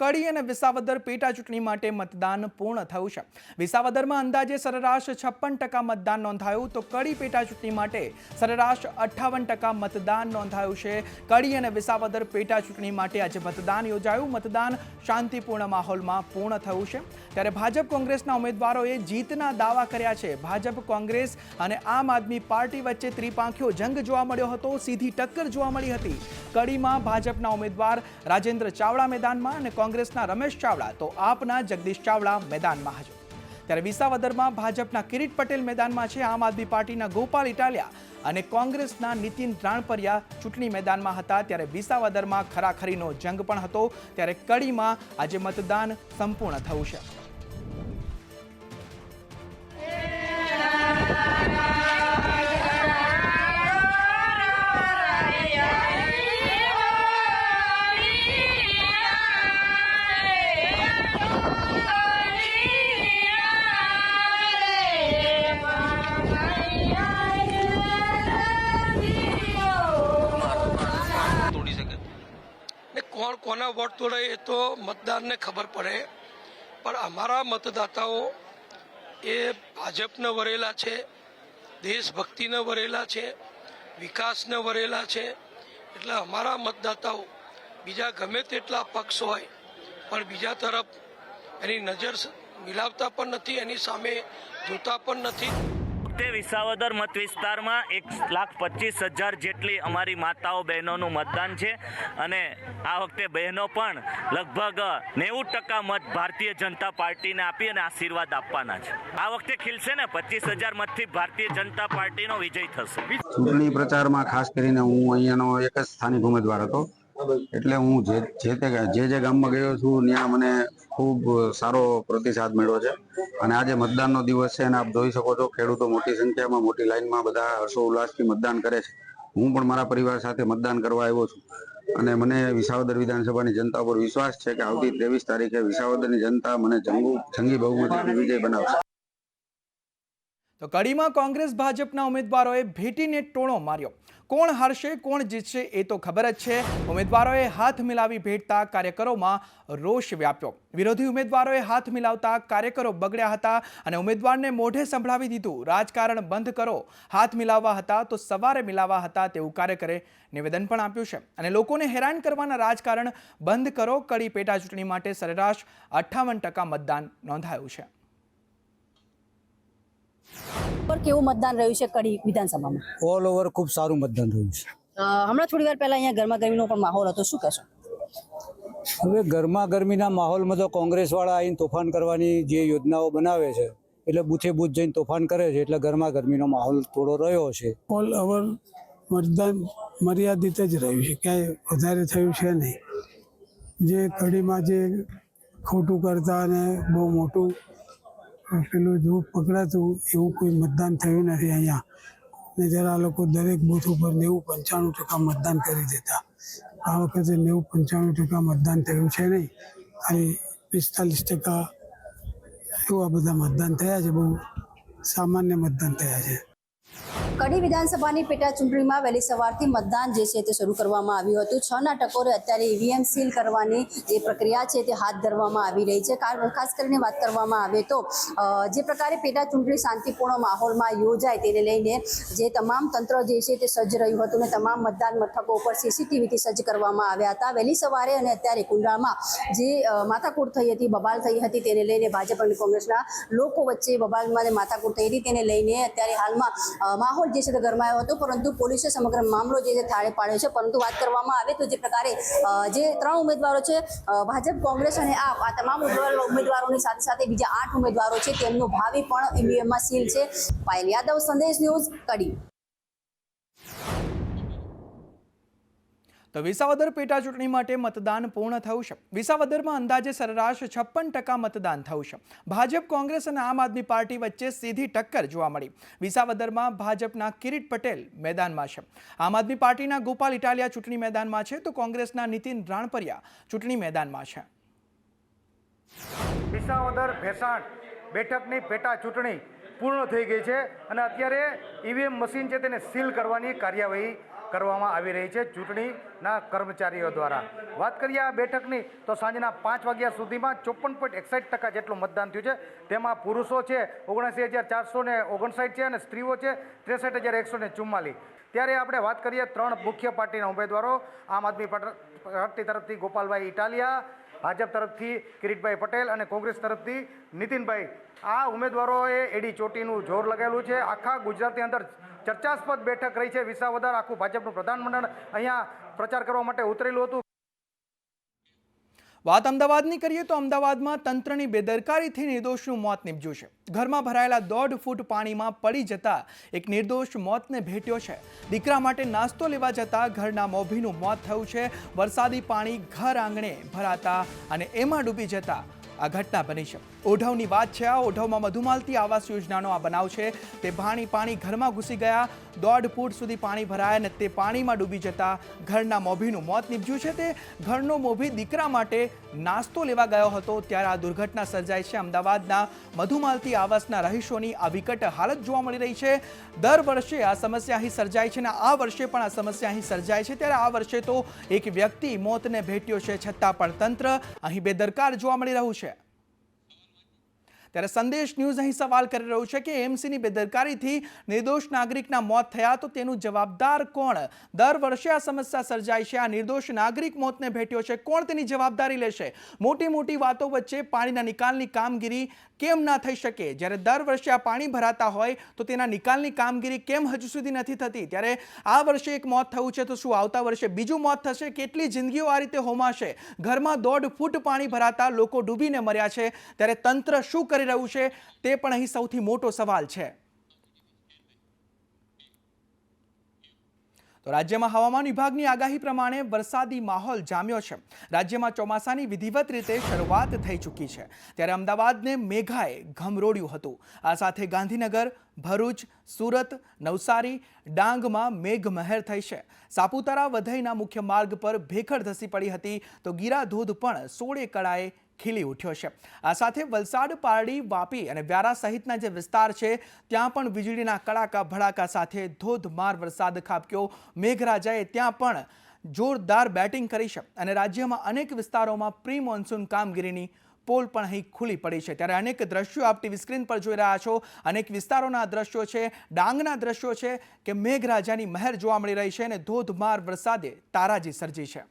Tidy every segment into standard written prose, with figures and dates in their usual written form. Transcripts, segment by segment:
કડી અને વિસાવદર પેટા ચૂંટણી માટે મતદાન પૂર્ણ થયું છે। વિસાવદરમાં અંદાજે સરેરાશ 56% મતદાન નોંધાયું તો કડી પેટા ચૂંટણી માટે સરેરાશ 58% મતદાન નોંધાયું છે। કડી અને વિસાવદર પેટા ચૂંટણી માટે આજે મતદાન યોજાયું। મતદાન શાંતિપૂર્ણ માહોલમાં પૂર્ણ થયું છે। ત્યારે ભાજપ કોંગ્રેસના ઉમેદવારોએ જીતના દાવા કર્યા છે। ભાજપ કોંગ્રેસ અને આમ આદમી પાર્ટી વચ્ચે ત્રિપાંખિયો જંગ જોવા મળ્યો હતો। સીધી ટક્કર જોવા મળી હતી। કડીમાં ભાજપના ઉમેદવાર રાજેન્દ્ર ચાવડા મેદાનમાં અને કોંગ્રેસના રમેશ ચાવડા તો આપના જગદીશ ચાવડા મેદાનમાં હાજર। ત્યારે વિસાવદરમાં ભાજપના કિરીટ પટેલ મેદાનમાં છે। આમ આદમી પાર્ટીના ગોપાલ ઇટાલિયા અને કોંગ્રેસના નીતિન રાણપરિયા ચૂંટણી મેદાનમાં હતા। ત્યારે વિસાવદરમાં ખરાખરીનો જંગ પણ હતો। ત્યારે કડીમાં આજે મતદાન સંપૂર્ણ થયું છે। કોણ કોના વોટ તોડે એ તો મતદારને ખબર પડે, પણ અમારા મતદાતાઓ એ ભાજપને વરેલા છે, દેશભક્તિને વરેલા છે, વિકાસને વરેલા છે। એટલે અમારા મતદાતાઓ બીજા ગમે તેટલા પક્ષ હોય પણ બીજા તરફ એની નજર મિલાવતા પણ નથી, એની સામે જોતા પણ નથી। વિસાવદર મત વિસ્તારમાં 1,25,000 જેટલી અમારી માતાઓ બહેનોનું મતદાન છે અને આ વખતે બહેનો પણ લગભગ 90% મત ભારતીય જનતા પાર્ટીને આપી અને આશીર્વાદ આપવાના છે। આ વખતે ખીલશે ને 25,000 મતથી ભારતીય જનતા પાર્ટીનો વિજય થશે। ચૂંટણી પ્રચારમાં ખાસ કરીને હું અહીંયાનો એક જ સ્થાનિક ઉમેદવાર હતો, એટલે હું જે ગામમાં ગયો છું ત્યાં મને ખૂબ સારો પ્રતિસાદ મળ્યો છે અને આજે મતદાનનો દિવસ છે અને આપ જોઈ શકો છો ખેડૂતો મોટી સંખ્યામાં મોટી લાઈનમાં બધા હર્ષો ઉલ્લાસથી મતદાન કરે છે। હું પણ મારા પરિવાર સાથે મતદાન કરવા આવ્યો છું અને મને વિસાવદર વિધાનસભાની જનતા પર વિશ્વાસ છે કે આવતી 23 તારીખે વિસાવદરની જનતા મને જંગી બહુમતીથી વિજય બનાવશે। તો કડીમાં કોંગ્રેસ ભાજપના ઉમેદવારોએ ભેટીને ટોણો માર્યો। કોણ હારશે કોણ જીતશે એ તો ખબર જ છે। ઉમેદવારોએ હાથ મિલાવી ભેટતા કાર્યકરોમાં રોષ વ્યાપ્યો। વિરોધી ઉમેદવારોએ હાથ મિલાવતા કાર્યકરો બગડ્યા હતા અને ઉમેદવારને મોઢે સંભળાવી દીધું, રાજકારણ બંધ કરો। હાથ મિલાવવા હતા તો સવારે મિલાવવા હતા તેવું કાર્યકરે નિવેદન પણ આપ્યું છે અને લોકોને હેરાન કરવાના રાજકારણ બંધ કરો। કડી પેટા ચૂંટણી માટે સરેરાશ 58% મતદાન નોંધાયું છે। કેવું મતદાન રહ્યું છે કડી વિધાનસભામાં? ઓલ ઓવર ખૂબ સારું મતદાન રહ્યું છે। હમણાં થોડી વાર પહેલા અહીંયા ગરમા ગરમીનો પણ માહોલ હતો, શું કહેશો? હવે ગરમા ગરમીના માહોલમાં તો કોંગ્રેસ વાળા આવીને તોફાન કરવાની જે યોજનાઓ બનાવે છે એટલે બૂથે બૂથ જઈને તોફાન કરે છે, એટલે ગરમા ગરમીનો માહોલ થોડો રહ્યો છે। ઓલ ઓવર મતદાન મર્યાદિત જ રહ્યું છે, ક્યાંય વધારે થયું છે નહીં। જે કડીમાં જે ખોટું કરતા અને બહુ મોટું પેલું જો પકડાતું એવું કોઈ મતદાન થયું નથી અહીંયા। ને જરા લોકો દરેક બૂથ ઉપર 90-95% મતદાન કરી દેતા। આ વખતે 90-95% મતદાન થયું છે નહીં, ખાલી 45% એવા બધા મતદાન થયા છે, બહુ સામાન્ય મતદાન થયા છે। કડી વિધાનસભાની પેટા ચૂંટણીમાં વહેલી સવારથી મતદાન જે છે તે શરૂ કરવામાં આવ્યું હતું। 6ના ટકોરે અત્યારે ઈવીએમ સીલ કરવાની જે પ્રક્રિયા છે તે હાથ ધરવામાં આવી રહી છે। ખાસ કરીને વાત કરવામાં આવે તો જે પ્રકારે પેટા ચૂંટણી શાંતિપૂર્ણ માહોલમાં યોજાય તેને લઈને જે તમામ તંત્ર જે છે તે સજ્જ રહ્યું હતું અને તમામ મતદાન મથકો ઉપર સીસીટીવીથી સજ્જ કરવામાં આવ્યા હતા। વહેલી સવારે અને અત્યારે કુંડાળમાં જે માથાકૂટ થઈ હતી, બબાલ થઈ હતી, તેને લઈને ભાજપ અને કોંગ્રેસના લોકો વચ્ચે બબાલમાં માથાકૂટ થઈ હતી, તેને લઈને અત્યારે હાલમાં માહોલ જે છે તે ગરમાયો હતો, પરંતુ પોલીસે સમગ્ર મામલો જે છે થાળે પાડ્યો છે। પરંતુ વાત કરવામાં આવે તો જે પ્રકારે જે 3 ઉમેદવારો છે ભાજપ, કોંગ્રેસ અને આ તમામ ઉમેદવારોની સાથે સાથે બીજા 8 ઉમેદવારો છે તેમનું ભાવિ પણ ઈવીએમમાં સીલ છે। પાયલ યાદવ, સંદેશ ન્યૂઝ, કડી। તો વિસાવદર પેટા ચૂંટણી માટે મતદાન પૂર્ણ થયું છે। વિસાવદરમાં અંદાજે સરેરાશ 56% મતદાન થયું છે। ભાજપ, કોંગ્રેસ અને આમ આદમી પાર્ટી વચ્ચે સીધી ટક્કર જોવા મળી। વિસાવદરમાં ભાજપના કિરીટ પટેલ મેદાનમાં છે, આમ આદમી પાર્ટીના ગોપાલ ઇટાલિયા ચૂંટણી મેદાનમાં છે તો કોંગ્રેસના નીતિન રાણપરિયા ચૂંટણી મેદાનમાં છે। વિસાવદર ભેસાણ બેઠકની પેટા ચૂંટણી પૂર્ણ થઈ ગઈ છે અને અત્યારે ઈવીએમ મશીન છે તેને સીલ કરવાની કાર્યવાહી કરવામાં આવી રહી છે ચૂંટણીના કર્મચારીઓ દ્વારા. વાત કરીએ આ બેઠકની તો સાંજના 5 વાગ્યા સુધીમાં 54.61% જેટલું મતદાન થયું છે. તેમાં પુરુષો છે 79,459 છે અને સ્ત્રીઓ છે 63,144. ત્યારે આપણે વાત કરીએ 3 મુખ્ય પાર્ટીના ઉમેદવારો. આમ આદમી પાર્ટી તરફથી ગોપાલભાઈ ઇટાલિયા, ભાજપ તરફથી કિરીટભાઈ પટેલ અને કોંગ્રેસ તરફથી નીતિનભાઈ. આ ઉમેદવારોએ એડી ચોટીનું જોર લગાવેલું છે. આખા ગુજરાતની અંદર ચર્ચાસ્પદ બેઠક રહી છે. વિસાવદર આખું ભાજપનું પ્રધાનમંડળ અહીંયા પ્રચાર કરવા માટે ઉતરેલું હતું. વાત અમદાવાદની કરીએ તો અમદાવાદમાં તંત્રની બેદરકારીથી નિર્દોષનું મોત નીપજ્યું છે. ઘરમાં ભરાયેલા 1.5 ફૂટ પાણીમાં પડી જતા એક નિર્દોષ મોતને ભેટ્યો છે. દીકરા માટે નાસ્તો લેવા જતા ઘરના મોભીનું મોત થયું છે. વરસાદી પાણી ઘર આંગણે ભરાતા અને એમાં ડૂબી જતા આ ઘટના બની છે. ઓઢવની વાત છે. આ ઓઢવમાં મધુમાલતી આવાસ યોજનાનો આ બનાવ છે. તે પાણી ઘરમાં ઘૂસી ગયા. 1.5 ફૂટ સુધી પાણી ભરાયા અને તે પાણીમાં ડૂબી જતા ઘરના મોભીનું મોત નીપજ્યું છે. તે ઘરનો મોભી દીકરા માટે નાસ્તો લેવા ગયો હતો ત્યારે આ દુર્ઘટના સર્જાઈ છે. અમદાવાદના મધુમાલતી આવાસના રહીશોની આ વિકટ હાલત જોવા મળી રહી છે. દર વર્ષે આ સમસ્યા અહીં સર્જાય છે અને આ વર્ષે પણ આ સમસ્યા અહીં સર્જાય છે. ત્યારે આ વર્ષે તો એક વ્યક્તિ મોતને ભેટ્યો છે, છતાં પણ તંત્ર અહીં બેદરકાર જોવા મળી રહ્યું છે. ત્યારે સંદેશ ન્યૂઝ અહીં સવાલ કરી રહ્યું છે કે એમસીની બેદરકારીથી નિર્દોષ નાગરિકના મોત થયા તો તેનું જવાબદાર કોણ? દર વર્ષે આ સમસ્યા સર્જાય છે. આ નિર્દોષ નાગરિક મોતને ભેટ્યો છે. કોણ તેની જવાબદારી લેશે? મોટી વાતો વચ્ચે પાણીના નિકાલની કામગીરી કેમ ના થઈ શકે? જ્યારે દર વર્ષે આ પાણી ભરાતા હોય તો તેના નિકાલની કામગીરી કેમ હજુ સુધી નથી થતી? ત્યારે આ વર્ષે એક મોત થયું છે તો શું આવતા વર્ષે બીજું મોત થશે? કેટલી જિંદગીઓ આ રીતે હોમાશે? ઘરમાં 1.5 ફૂટ પાણી ભરાતા લોકો ડૂબીને મર્યા છે. ત્યારે તંત્ર શું કરી રહ્યું છે તે પણ અહીં સૌથી મોટો સવાલ છે. તો રાજ્યમાં હવામાન વિભાગની આગાહી પ્રમાણે વરસાદી માહોલ જામ્યો છે. રાજ્યમાં ચોમાસાની વિધિવત રીતે શરૂઆત થઈ ચૂકી છે. ત્યારે અમદાવાદને મેઘાએ ઘમરોડ્યું હતું. આ સાથે ગાંધીનગર, ભરૂચ, સુરત, નવસારી, ડાંગમાં મેઘમહેર થઈ છે. સાપુતારા વધઈના મુખ્ય માર્ગ પર ભેખડ ધસી પડી હતી તો ગીરા ધોધ પણ 16 કળાએ ખીલી ઉઠ્યો છે. આ સાથે વલસાડ, પારડી, વાપી અને વ્યારા સહિતના જે વિસ્તાર છે ત્યાં પણ વીજળીના કડાકા ભડાકા સાથે ધોધમાર વરસાદ ખાબક્યો. મેઘરાજાએ ત્યાં પણ જોરદાર બેટિંગ કરી છે અને રાજ્યમાં અનેક વિસ્તારોમાં પ્રી મોન્સૂન કામગીરીની પોલ પણ અહીં ખુલ્લી પડી છે. ત્યારે અનેક દ્રશ્યો આપ ટીવી સ્ક્રીન પર જોઈ રહ્યા છો. અનેક વિસ્તારોના દ્રશ્યો છે, ડાંગના દ્રશ્યો છે કે મેઘરાજાની મહેર જોવા મળી રહી છે અને ધોધમાર વરસાદે તારાજી સર્જી છે.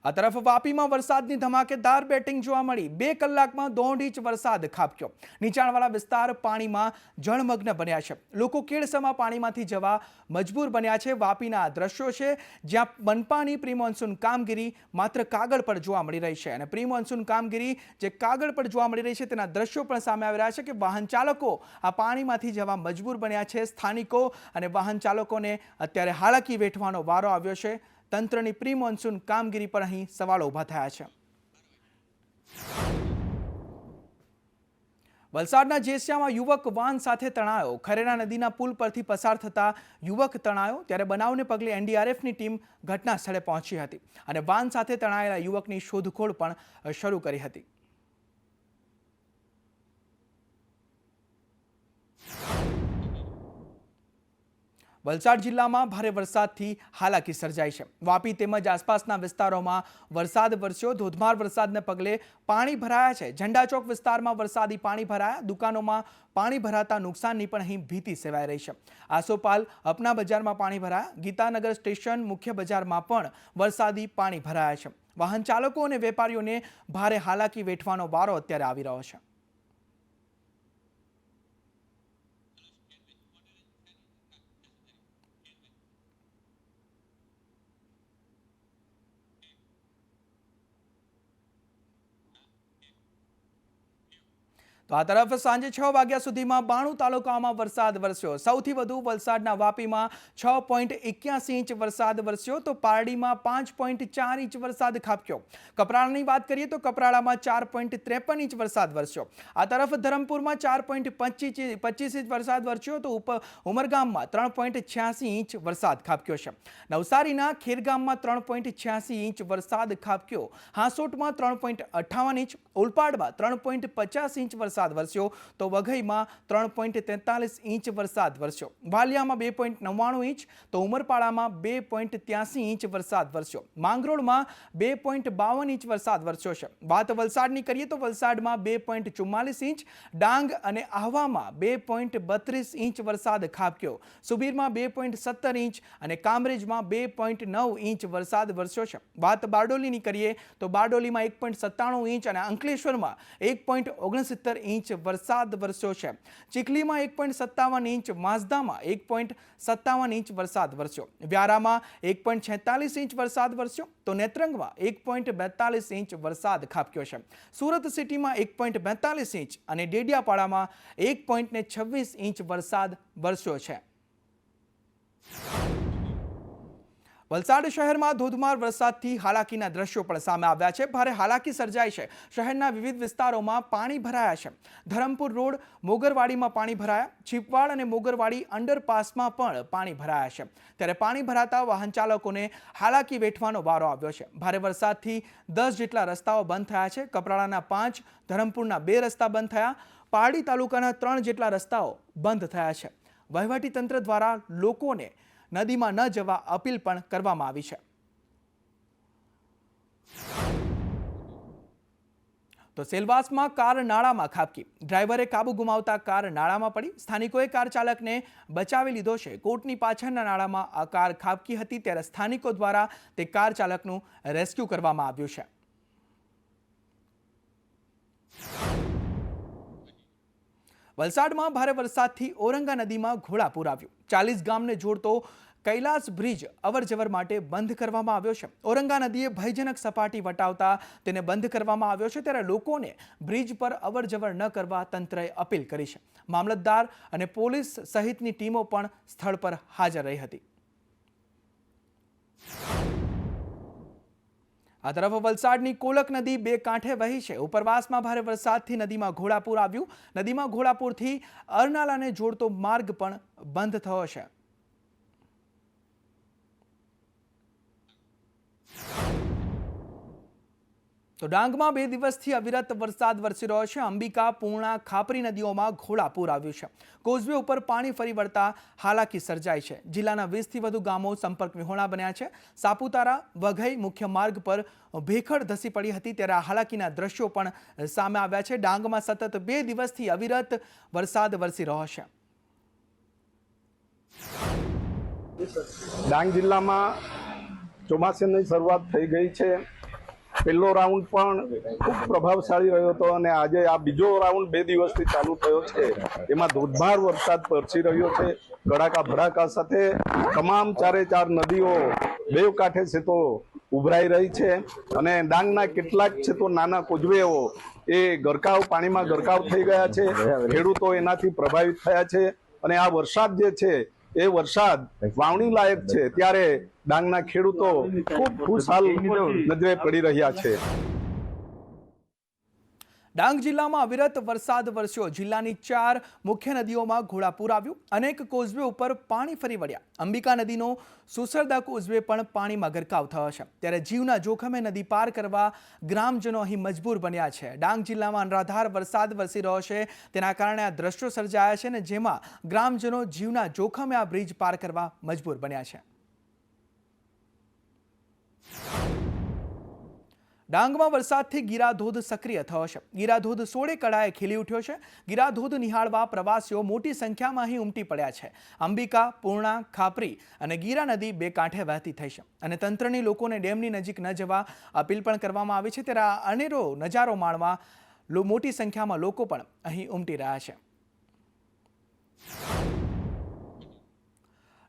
આ તરફ વાપીમાં વરસાદની ધમાકેદાર બેટિંગ જોવા મળી. 2 કલાકમાં 1.5 ઇંચ વરસાદ ખાબક્યો. નીચાણવાળા વિસ્તાર પાણીમાં જળમગ્ન બન્યા છે. લોકો કેળસમાં પાણીમાંથી જવા મજબૂર બન્યા છે. વાપીના દ્રશ્યો છે જ્યાં મનપાની પ્રી મોન્સૂન કામગીરી માત્ર કાગળ પર જોવા મળી રહી છે અને પ્રી મોન્સૂન કામગીરી જે કાગળ પર જોવા મળી રહી છે તેના દ્રશ્યો પણ સામે આવી રહ્યા છે કે વાહન ચાલકો આ પાણીમાંથી જવા મજબૂર બન્યા છે. સ્થાનિકો અને વાહન ચાલકોને અત્યારે હાલાકી વેઠવાનો વારો આવ્યો છે. તંત્રની પ્રી મોન્સૂન કામગીરી પર અહીં સવાલો ઊભા થયા છે. વલસાડના જેસિયામાં યુવક વાન સાથે તણાયો. ખરેરા નદીના પુલ પરથી પસાર થતા યુવક તણાયો. ત્યારે બનાવને પગલે એનડીઆરએફની ટીમ ઘટના સ્થળે પહોંચી હતી અને વાન સાથે તણાયેલા યુવકની શોધખોળ પણ શરૂ કરી હતી. વલસાડ જિલ્લામાં ભારે વરસાદથી હાલાકી સર્જાઈ છે. વાપી તેમજ આસપાસના વિસ્તારોમાં વરસાદ વરસ્યો. ધોધમાર વરસાદને પગલે પાણી ભરાયા છે. ઝંડા ચોક વિસ્તારમાં વરસાદી પાણી ભરાયા. દુકાનોમાં પાણી ભરાતા નુકસાનની પણ અહીં ભીતિ સેવાઈ રહી છે. આસોપાલ અપના બજારમાં પાણી ભરાયા. ગીતાનગર સ્ટેશન મુખ્ય બજારમાં પણ વરસાદી પાણી ભરાયા છે. વાહન ચાલકો અને વેપારીઓને ભારે હાલાકી વેઠવાનો વારો અત્યારે આવી રહ્યો છે. તો આ તરફ સાંજે 6 વાગ્યા સુધીમાં 92 તાલુકાઓમાં વરસાદ વરસ્યો. સૌથી વધુ વલસાડના વાપીમાં 6.81 ઇંચ વરસાદ વરસ્યો તો પારડીમાં 5.4 ઇંચ વરસાદ ખાબક્યો. કપરાણાની વાત કરીએ તો કપરાણામાં 4.53 ઇંચ વરસાદ વરસ્યો. આ તરફ ધરમપુરમાં 4.25 ઇંચ વરસાદ વરસ્યો તો ઉમરગામમાં 3.86 ઇંચ વરસાદ ખાબક્યો છે. નવસારીના ખેરગામમાં 3.86 ઇંચ વરસાદ ખાબક્યો. હાંસોટમાં 3.58 ઇંચ, ઓલપાડમાં 3.50 ઇંચ વરસાદ વરસાદ વરસ્યો તો વઘઈમાં 3.43 ઇંચ વરસાદ વરસ્યો, વાલિયામાં 2.99 ઇંચ તો ઉમરપાડામાં 2.83 ઇંચ વરસાદ વરસ્યો, માંગરોળમાં 2.52 ઇંચ વરસાદ વરસ્યો છે। વાત વલસાડની કરીએ તો વલસાડમાં 2.44 ઇંચ, ડાંગ અને આહવામાં 2.32 ઇંચ વરસાદ ખાબક્યો, સુબીરમાં 2.17 ઇંચ અને કામરેજમાં 2.9 ઇંચ વરસાદ વરસ્યો છે। વાત બારડોલીની કરીએ તો બારડોલીમાં 1.97 ઇંચ અને અંકલેશ્વરમાં 1.69 ઇંચ વરસાદ વરસ્યો છે। ચીખલીમાં 1.57 ઇંચ, માઝદામાં 1.57 ઇંચ વરસાદ વરસ્યો, વ્યારામાં 1.46 ઇંચ વરસાદ વરસ્યો તો નેત્રંગમાં 1.42 ઇંચ વરસાદ ખાબક્યો છે। સુરત સિટીમાં 1.42 ઇંચ અને ડેડિયાપાડામાં 1.26 ઇંચ વરસાદ વરસ્યો છે। વલસાડ શહેરમાં ધોધમાર વરસાદથી હાલાકીના દ્રશ્યો પણ સામે આવ્યા છે। ભારે હાલાકી સર્જાઈ છે। શહેરના વિવિધ વિસ્તારોમાં પાણી ભરાયા છે। ધરમપુર રોડ, મોગરવાડીમાં પાણી ભરાયા, છીપવાડ અને મોગરવાડી અંડરપાસમાં પણ પાણી ભરાયા છે। ત્યારે પાણી ભરાતા વાહન ચાલકોને હાલાકી વેઠવાનો વારો આવ્યો છે। ભારે વરસાદથી 10 જેટલા રસ્તાઓ બંધ થયા છે। કપરાડાના 5, ધરમપુરના 2 રસ્તા બંધ થયા, પારડી તાલુકાના 3 જેટલા રસ્તાઓ બંધ થયા છે। વહીવટીતંત્ર દ્વારા લોકોને નદીમાં ન જવા અપીલ પણ કરવામાં આવી છે। તો સેલવાસમાં કાર નાળામાં ખાબકી, ડ્રાઈવરે કાબુ ગુમાવતા કાર નાળામાં પડી, સ્થાનિકોએ કાર ચાલકને બચાવી લીધો છે। કોટની પાછળના નાળામાં આ કાર ખાબકી હતી ત્યારે સ્થાનિકો દ્વારા તે કાર ચાલકનું રેસ્ક્યુ કરવામાં આવ્યું છે। વલસાડમાં ભારે વરસાદથી ઓરંગા નદીમાં ઘોડાપૂર આવ્યું। 40 ગામને જોડતો કૈલાસ બ્રિજ અવરજવર માટે બંધ કરવામાં આવ્યો છે। ઓરંગા નદીએ ભયજનક સપાટી વટાવતા તેને બંધ કરવામાં આવ્યો છે ત્યારે લોકોને બ્રિજ પર અવરજવર ન કરવા તંત્રએ અપીલ કરી છે। મામલતદાર અને પોલીસ સહિતની ટીમો પણ સ્થળ પર હાજર રહી હતી। આ તરફ વલસાડની કોલક નદી 2 કાંઠે વહી છે। ઉપરવાસમાં ભારે વરસાદથી નદીમાં ઘોડાપૂર આવ્યું। નદીમાં ઘોડાપૂરથી અરનાલાને જોડતો માર્ગ પણ બંધ થયો છે। તો ડાંગમાં 2 દિવસથી અવિરત વરસાદ વરસી રહ્યો છે। અંબિકા, પૂર્ણા, ખાપરી નદીઓમાં ઘોડાપૂર આવ્યું છે। કોઝવે ઉપર પાણી ફરી વળતા હાલાકી સર્જાઈ છે। જિલ્લાના 20થી વધુ ગામો સંપર્ક વિહોણા બન્યા છે। સાપુતારા વઘઈ મુખ્ય માર્ગ પર ભેખડ ધસી પડી હતી ત્યારે આ હાલાકીના દ્રશ્યો પણ સામે આવ્યા છે। ડાંગમાં સતત 2 દિવસથી અવિરત વરસાદ વરસી રહ્યો છે। ડાંગ જિલ્લામાં ચોમાસાની શરૂઆત થઈ ગઈ છે। પહેલો રાઉન્ડ પણ ખૂબ પ્રભાવશાળી રહ્યો હતો અને આજે આ બીજો રાઉન્ડ 2 દિવસથી ચાલુ થયો છે। એમાં ધોધમાર વરસાદ વરસી રહ્યો છે। કડાકા ભડાકા સાથે તમામ 4 નદીઓ 2 કાંઠે છે તો ઉભરાઈ રહી છે અને ડાંગના કેટલાક છે તો નાના કોજવેઓ એ ગરકાવ પાણીમાં ગરકાવ થઈ ગયા છે। ખેડૂતો એનાથી પ્રભાવિત થયા છે અને આ વરસાદ જે છે એ વરસાદ વાવણી લાયક છે ત્યારે ડાંગના ખેડૂતો ખૂબ ખુશહાલ નજરે પડી રહ્યા છે। ડાંગ જિલ્લામાં અવિરત વરસાદ વરસ્યો। જિલ્લાની 4 મુખ્ય નદીઓમાં ઘોડાપૂર આવ્યું। અનેક કોઝવે ઉપર પાણી ફરી વળ્યા। અંબિકા નદીનો સુસરદા કોઝવે પણ પાણીમાં ગરકાવ થયો છે ત્યારે જીવના જોખમે નદી પાર કરવા ગ્રામજનો અહીં મજબૂર બન્યા છે। ડાંગ જિલ્લામાં અનરાધાર વરસાદ વરસી રહ્યો છે તેના કારણે આ દ્રશ્યો સર્જાયા છે અને જેમાં ગ્રામજનો જીવના જોખમે આ બ્રિજ પાર કરવા મજબૂર બન્યા છે। ડાંગમાં વરસાદથી ગીરાધોધ સક્રિય થયો છે। ગીરાધોધ 16 કળાએ ખીલી ઉઠ્યો છે। ગીરાધોધ નિહાળવા પ્રવાસીઓ મોટી સંખ્યામાં અહીં ઉમટી પડ્યા છે। અંબિકા, પૂર્ણા, ખાપરી અને ગીરા નદી 2 કાંઠે વહેતી થઈ છે અને તંત્રની લોકોને ડેમની નજીક ન જવા અપીલ પણ કરવામાં આવી છે ત્યારે આ અનેરો નજારો માણવા મોટી સંખ્યામાં લોકો પણ અહીં ઉમટી રહ્યા છે।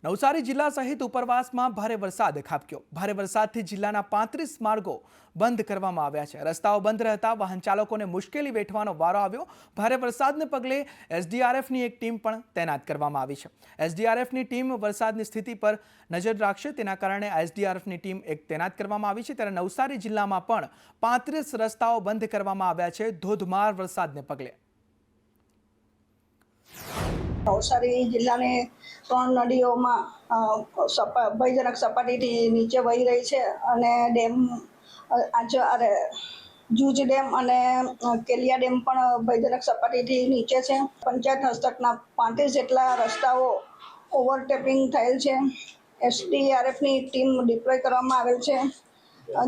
નવસારી જિલ્લા સહિત ઉપરવાસમાં ભારે વરસાદ ખાબક્યો। ભારે વરસાદથી જિલ્લાના 35 માર્ગો બંધ કરવામાં આવ્યા છે। રસ્તાઓ બંધ રહેતા વાહન ચાલકોને મુશ્કેલી વેઠવાનો વારો આવ્યો। ભારે વરસાદને પગલે એસડીઆરએફની એક ટીમ પણ તૈનાત કરવામાં આવી છે। એસડીઆરએફની ટીમ વરસાદની સ્થિતિ પર નજર રાખશે તેના કારણે એસડીઆરએફની ટીમ એક તૈનાત કરવામાં આવી છે ત્યારે નવસારી જિલ્લામાં પણ 35 રસ્તાઓ બંધ કરવામાં આવ્યા છે ધોધમાર વરસાદને પગલે। નવસારી જિલ્લાની 3 નદીઓમાં ભયજનક સપાટીથી નીચે વહી રહી છે અને જૂજ ડેમ અને કેલિયા ડેમ પણ ભયજનક સપાટીથી નીચે છે. પંચાયત હસ્તકના 35 જેટલા રસ્તાઓ ઓવરટેપિંગ થયેલ છે. SDRFની ટીમ ડિપ્લોય કરવામાં આવેલ છે.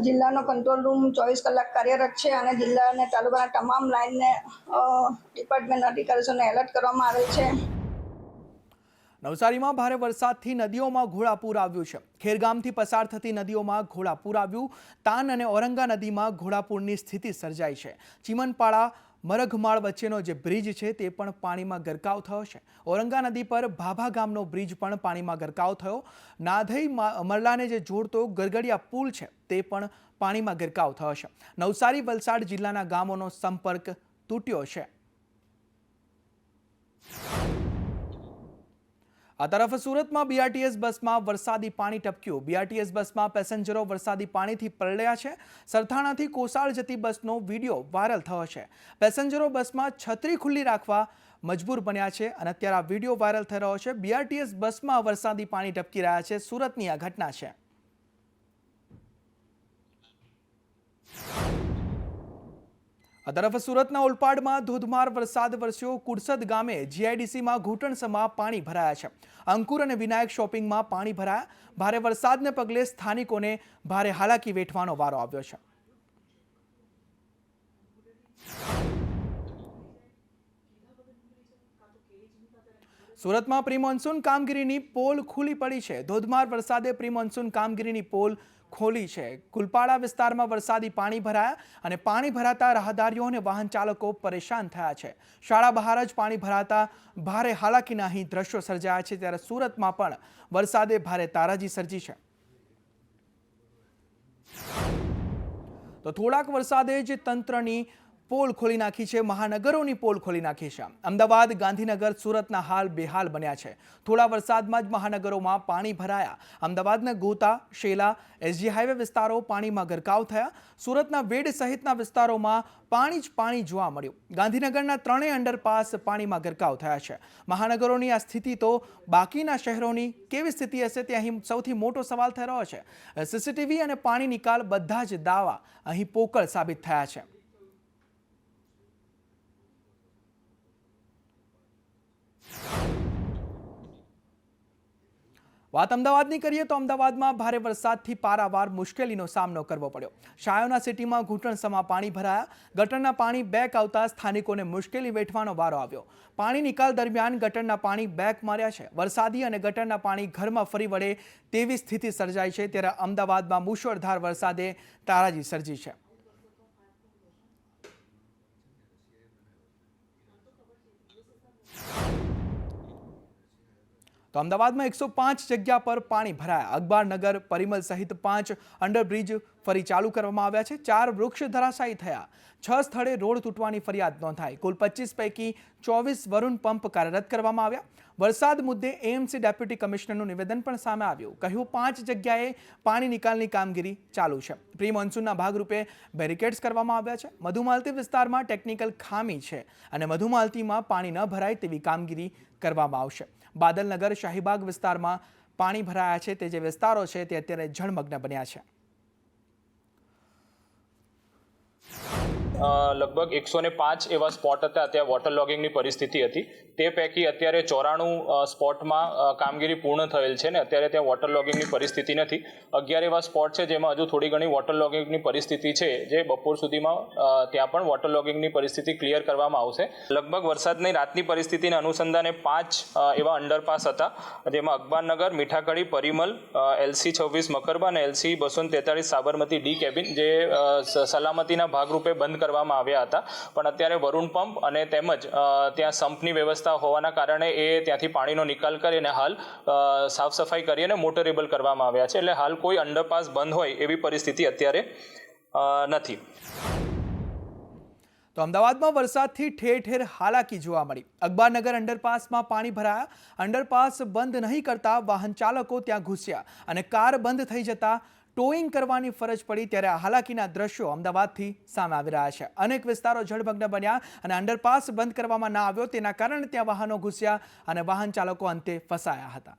જિલ્લાનો કંટ્રોલ રૂમ 24 કલાક કાર્યરત છે અને જિલ્લા અને તાલુકાના તમામ લાઇનને ડિપાર્ટમેન્ટના અધિકારીઓને એલર્ટ કરવામાં આવેલ છે. નવસારીમાં ભારે વરસાદથી નદીઓમાં ઘોડાપૂર આવ્યું છે. ખેરગામથી પસાર થતી નદીઓમાં ઘોડાપૂર આવ્યું. તાન અને ઔરંગા નદીમાં ઘોડાપૂરની સ્થિતિ સર્જાઈ છે. ચીમનપાડા મરઘમાળ વચ્ચેનો જે બ્રિજ છે તે પણ પાણીમાં ગરકાવ થયો છે. ઔરંગા નદી પર ભાભા ગામનો બ્રિજ પણ પાણીમાં ગરકાવ થયો. નાધઈ મરલાને જે જોડતો ગરગડિયા પુલ છે તે પણ પાણીમાં ગરકાવ થયો છે. નવસારી વલસાડ જિલ્લાના ગામોનો સંપર્ક તૂટ્યો છે. આ તરફ સુરતમાં BRTS બસમાં વરસાદી પાણી ટપક્યું. BRTS બસમાં પેસેન્જરો વરસાદી પાણીથી પલળ્યા છે. સરથાણાથી કોસાળ જતી બસનો વિડીયો વાયરલ થયો છે. પેસેન્જરો બસમાં છત્રી ખુલ્લી રાખવા મજબૂર બન્યા છે અને અત્યારે આ વિડીયો વાયરલ થઈ રહ્યો છે. BRTS બસમાં વરસાદી પાણી ટપકી રહ્યા છે. સુરતની આ ઘટના છે. આ તરફ સુરતના ઓલપાડમાં ધોધમાર વરસાદ વરસ્યો. કુડસદ ગામે GIDCમાં ઘૂંટણસમાં પાણી ભરાયા છે. અંકુર અને વિનાયક શોપિંગમાં પાણી ભરાયા. ભારે વરસાદને પગલે સ્થાનિકોને ભારે હાલાકી વેઠવાનો વારો આવ્યો છે. સુરતમાં પ્રી મોન્સૂન કામગીરીની પોલ ખુલ્લી પડી છે. ધોધમાર વરસાદે પ્રી મોન્સૂન કામગીરીની પોલ ખોલી છે. કુલપાડા વિસ્તારમાં વરસાદી પાણી ભરાયા અને પાણી ભરાતા રાહદારીઓ અને વાહન ચાલકો પરેશાન થયા છે. શાળા બહાર જ પાણી ભરાતા ભારે હાલાકીના અહીં દ્રશ્યો સર્જાયા છે. ત્યારે સુરતમાં પણ વરસાદે ભારે તારાજી સર્જી છે. તો થોડાક વરસાદે જ તંત્રની પોલ ખોલી નાખી છે. મહાનગરોની પોલ ખોલી નાખી છે. અમદાવાદ, ગાંધીનગર, સુરતના હાલ બેહાલ બન્યા છે. થોડા વરસાદમાં જ મહાનગરોમાં પાણી ભરાયા. અમદાવાદના ગોતા, શેલા, SG હાઈવે વિસ્તારો પાણીમાં ગરકાવ થયા. સુરતના વેડ સહિતના વિસ્તારોમાં પાણી જ પાણી જોવા મળ્યું. ગાંધીનગરના 3 અંડરપાસ પાણીમાં ગરકાવ થયા છે. મહાનગરોની આ સ્થિતિ તો બાકીના શહેરોની કેવી સ્થિતિ હશે તે અહીં સૌથી મોટો સવાલ થઈ રહ્યો છે. CCTV અને પાણી નિકાલ બધા જ દાવા અહીં પોકળ સાબિત થયા છે. વાત અમદાવાદની કરીએ તો અમદાવાદમાં ભારે વરસાદથી પારાવાર મુશ્કેલીનો સામનો કરવો પડ્યો. શાયોના સિટીમાં ઘૂંટણસમાં પાણી ભરાયા. ગટરના પાણી બેક આવતા સ્થાનિકોને મુશ્કેલી વેઠવાનો વારો આવ્યો. પાણી નિકાલ દરમિયાન ગટરના પાણી બેક માર્યા છે. વરસાદી અને ગટરના પાણી ઘરમાં ફરી વળે તેવી સ્થિતિ સર્જાઈ છે. ત્યારે અમદાવાદમાં મુશળધાર વરસાદે તારાજી સર્જી છે. તો અમદાવાદમાં 105 જગ્યા પર પાણી ભરાયા. અખબારનગર, પરિમલ સહિત 5 અંડરબ્રિજ ફરી ચાલુ કરવામાં આવ્યા છે. 4 વૃક્ષ ધરાશાયી થયા. 6 સ્થળે રોડ તૂટવાની ફરિયાદ નોંધાઈ. કુલ 25 પૈકી 24 વરુણ પંપ કાર્યરત કરવામાં આવ્યા. વરસાદ મુદ્દે AMC ડેપ્યુટી કમિશનરનું નિવેદન પણ સામે આવ્યું. કહ્યું 5 જગ્યાએ પાણી નિકાલની કામગીરી ચાલુ છે. પ્રી મોન્સૂનના ભાગરૂપે બેરિકેડ્સ કરવામાં આવ્યા છે. મધુમાલતી વિસ્તારમાં ટેકનિકલ ખામી છે અને મધુમાલતીમાં પાણી ન ભરાય તેવી કામગીરી કરવામાં આવશે. બાદલનગર, શાહીબાગ વિસ્તારમાં પાણી ભરાયા છે. તે જે વિસ્તારો છે તે અત્યારે જળમગ્ન બન્યા છે. લગભગ 105 એવા સ્પોટ હતા ત્યાં વોટર લોગિંગની પરિસ્થિતિ હતી. તે પૈકી અત્યારે 94 સ્પોટમાં કામગીરી પૂર્ણ થયેલ છે ને અત્યારે ત્યાં વોટર લોગિંગની પરિસ્થિતિ નથી. 11 એવા સ્પોટ છે જેમાં હજુ થોડી ઘણી વોટર લોગિંગની પરિસ્થિતિ છે, જે બપોર સુધીમાં ત્યાં પણ વોટર લોગિંગની પરિસ્થિતિ ક્લિયર કરવામાં આવશે. લગભગ વરસાદની રાતની પરિસ્થિતિના અનુસંધાને 5 એવા અંડરપાસ હતા, જેમાં અખબારનગર, મીઠાકડી, પરિમલ, LC 26 મકરબા અને LC 243 સાબરમતી D કેબિન જે સલામતીના ભાગરૂપે બંધ કરવામાં આવ્યા હતા. પણ અત્યારે વરુણ પંપ અને તેમજ ત્યાં સંપની વ્યવસ્થા હોવાના કારણે એ ત્યાંથી પાણીનો નિકાલ કરી અને હાલ સાફ સફાઈ કરી અને મોટરેબલ કરવામાં આવ્યા છે. એટલે હાલ કોઈ અંડરપાસ બંધ હોય એવી પરિસ્થિતિ અત્યારે નથી. તો અમદાવાદમાં વરસાદથી ઠેર ઠેર હાલાકી જોવા મળી. અખબારનગર અંડરપાસમાં પાણી ભરાયા. અંડરપાસ બંધ નહીં કરતા વાહન ચાલકો ત્યાં ઘૂસ્યા અને કાર બંધ થઈ જતા ટોઈંગ કરવાની ફરજ પડી. ત્યારે આ હાલાકીના દ્રશ્યો અમદાવાદથી સામે આવી રહ્યા છે. અનેક વિસ્તારો જળમગ્ન બન્યા અને અંડરપાસ બંધ કરવામાં ના આવ્યો તેના કારણે ત્યાં વાહનો ઘૂસ્યા અને વાહન ચાલકો અંતે ફસાયા હતા.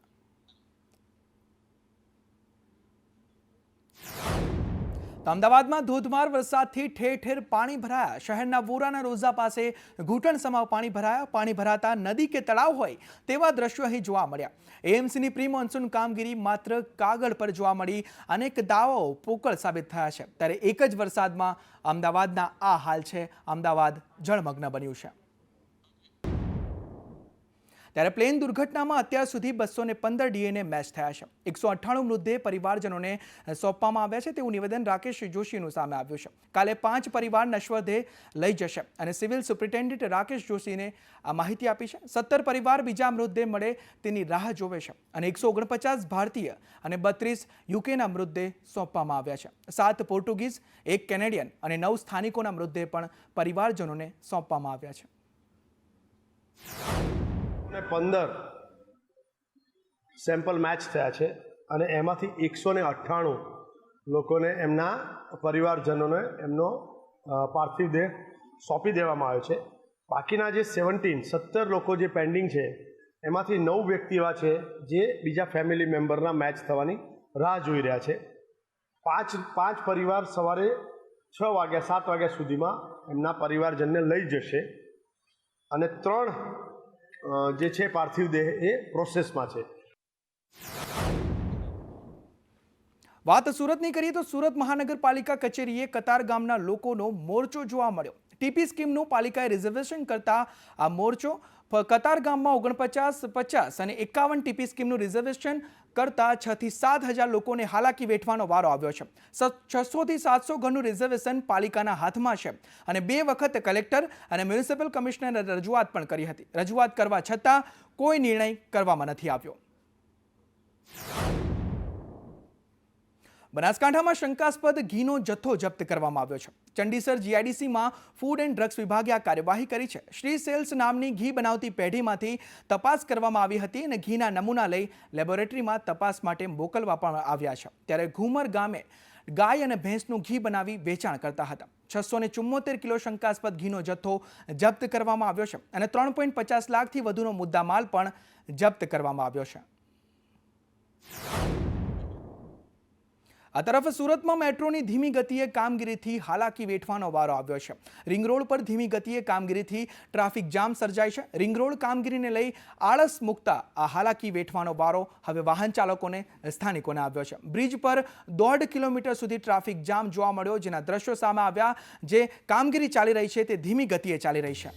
તો અમદાવાદમાં ધોધમાર વરસાદથી ઠેર ઠેર પાણી ભરાયા. શહેરના વોરાના રોઝા પાસે ઘૂંટણ સમાવ પાણી ભરાયા. પાણી ભરાતા નદી કે તળાવ હોય તેવા દ્રશ્યો અહીં જોવા મળ્યા. એએમસીની પ્રી મોન્સૂન કામગીરી માત્ર કાગળ પર જોવા મળી. અનેક દાવાઓ પોકળ સાબિત થયા છે. ત્યારે એક જ વરસાદમાં અમદાવાદના આ હાલ છે. અમદાવાદ જળમગ્ન બન્યું છે. ત્યારે પ્લેન દુર્ઘટનામાં અત્યાર સુધી 215 ડીએનએ મેચ થયા છે. 198 મૃતદેહ પરિવારજનોને સોંપવામાં આવ્યા છે તેવું નિવેદન રાકેશ જોશીનું સામે આવ્યું છે. કાલે 5 પરિવાર નશ્વરદેહ લઈ જશે અને સિવિલ સુપ્રિન્ટેન્ડન્ટ રાકેશ જોશીને આ માહિતી આપી છે. 17 પરિવાર બીજા મૃતદેહ મળે તેની રાહ જોવે છે અને 149 ભારતીય અને 32 યુકેના મૃતદેહ સોંપવામાં આવ્યા છે. 7 પોર્ટુગીઝ, 1 કેનેડિયન અને 9 સ્થાનિકોના મૃતદેહ પણ પરિવારજનોને સોંપવામાં આવ્યા છે. 15 સેમ્પલ મેચ થયા છે અને એમાંથી 198 લોકોને એમના પરિવારજનોને એમનો પાર્થિવ દેહ સોંપી દેવામાં આવ્યો છે. બાકીના જે 17 લોકો જે પેન્ડિંગ છે એમાંથી 9 વ્યક્તિ એવા છે જે બીજા ફેમિલી મેમ્બરના મેચ થવાની રાહ જોઈ રહ્યા છે. પાંચ પરિવાર સવારે 6 વાગ્યા 7 વાગ્યા સુધીમાં એમના પરિવારજનને લઈ જશે અને 3 જે છે પાર્થિવ દેહ એ પ્રોસેસમાં છે. વાત સુરતની કરીએ તો સુરત મહાનગરપાલિકા કચેરીએ કતાર ગામના લોકોનો મોરચો જોવા મળ્યો. ટીપી સ્કીમનું પાલિકાએ રિઝર્વેશન કરતા આ મોરચો કતાર ગામમાં 49, 50 અને 51 ટીપી સ્કીમનું રિઝર્વેશન કરતા 6 થી 7 હજાર લોકોને હાલાકી વેઠવાનો વારો આવ્યો છે. 600 થી 700 ઘરનું રિઝર્વેશન પાલિકાના હાથમાં છે અને 2 વખત કલેક્ટર અને મ્યુનિસિપલ કમિશનરે રજૂઆત પણ કરી હતી. રજૂઆત કરવા છતાં કોઈ નિર્ણય કરવામાં નથી આવ્યો. બનાસકાંઠામાં શંકાસ્પદ ઘીનો જથ્થો જપ્ત કરવામાં આવ્યો છે. ચંડીસર જીઆઈડીસીમાં ફૂડ એન્ડ ડ્રગ્સ વિભાગે આ કાર્યવાહી કરી છે. શ્રી સેલ્સ નામની ઘી બનાવતી પેઢીમાંથી તપાસ કરવામાં આવી હતી અને ઘીના નમૂના લઈ લેબોરેટરીમાં તપાસ માટે મોકલવામાં આવ્યા છે. ત્યારે ઘુમર ગામે ગાય અને ભેંસનું ઘી બનાવી વેચાણ કરતા હતા. 674 કિલો શંકાસ્પદ ઘીનો જથ્થો જપ્ત કરવામાં આવ્યો છે અને 3.50 લાખથી વધુનો મુદ્દામાલ પણ જપ્ત કરવામાં આવ્યો છે. આ તરફ સુરતમાં મેટ્રોની ધીમી ગતિએ કામગીરીથી હાલાકી વેઠવાનો વારો આવ્યો છે. રિંગ રોડ પર ધીમી ગતિએ કામગીરીથી ટ્રાફિક જામ સર્જાય છે. રિંગ રોડ કામગીરીને લઈ આળસ મૂકતા આ હાલાકી વેઠવાનો વારો હવે વાહન ચાલકોને સ્થાનિકોને આવ્યો છે. બ્રિજ પર 1.5 કિલોમીટર સુધી ટ્રાફિક જામ જોવા મળ્યો, જેના દ્રશ્યો સામે આવ્યા. જે કામગીરી ચાલી રહી છે તે ધીમી ગતિએ ચાલી રહી છે.